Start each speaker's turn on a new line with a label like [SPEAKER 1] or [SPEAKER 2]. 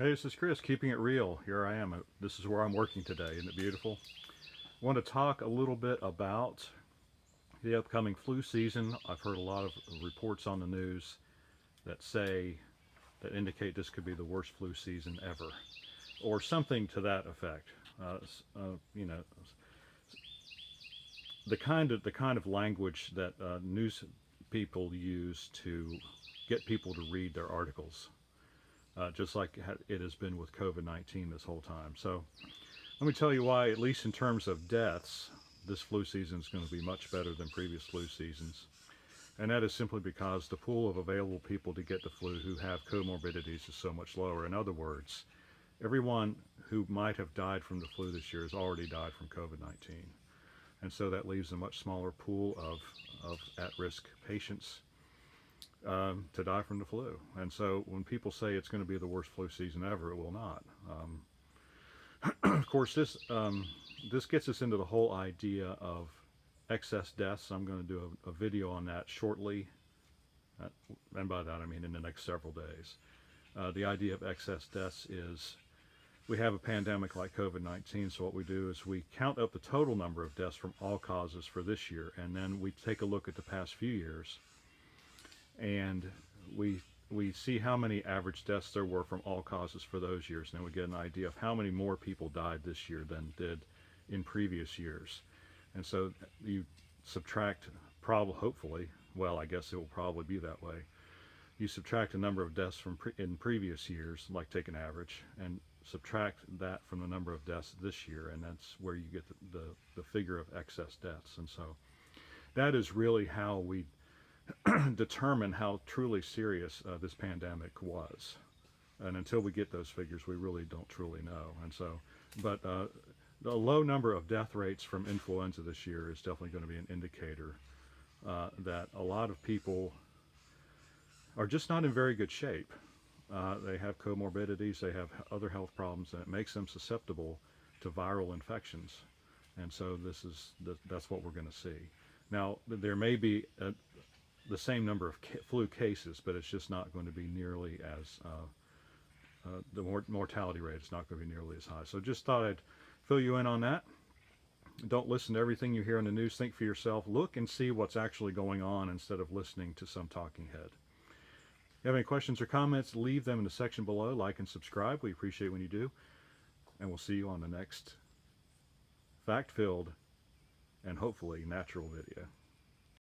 [SPEAKER 1] Hey, this is Chris, keeping it real. Here I am. This is where I'm working today. Isn't it beautiful? I want to talk a little bit about the upcoming flu season. I've heard a lot of reports on the news that indicate this could be the worst flu season ever, or something to that effect. You know, the kind of language that news people use to get people to read their articles, just like it has been with COVID-19 this whole time. So let me tell you why, at least in terms of deaths, this flu season is going to be much better than previous flu seasons. And that is simply because the pool of available people to get the flu who have comorbidities is so much lower. In other words, everyone who might have died from the flu this year has already died from COVID-19. And so that leaves a much smaller pool of at-risk patients to die from the flu. And so when people say it's going to be the worst flu season ever, it will not. Of course, this gets us into the whole idea of excess deaths. I'm going to do a video on that shortly, and by that I mean in the next several days. The idea of excess deaths is we have a pandemic like COVID-19, so what we do is we count up the total number of deaths from all causes for this year, and then we take a look at the past few years, and we see how many average deaths there were from all causes for those years, and then we get an idea of how many more people died this year than did in previous years. And so you subtract, hopefully, well, I guess it will probably be that way. You subtract the number of deaths from in previous years, like take an average, and subtract that from the number of deaths this year, and that's where you get the figure of excess deaths. And so that is really how we determine how truly serious this pandemic was. And until we get those figures, we really don't truly know. And so, but the low number of death rates from influenza this year is definitely going to be an indicator that a lot of people are just not in very good shape. They have comorbidities, they have other health problems, and it makes them susceptible to viral infections. And so that's what we're going to see. Now, there may be the same number of flu cases, but it's just not going to be nearly as, the mortality rate is not going to be nearly as high. So just thought I'd fill you in on that. Don't listen to everything you hear on the news. Think for yourself. Look and see what's actually going on instead of listening to some talking head. If you have any questions or comments, leave them in the section below. Like and subscribe. We appreciate when you do. And we'll see you on the next fact-filled and hopefully natural video.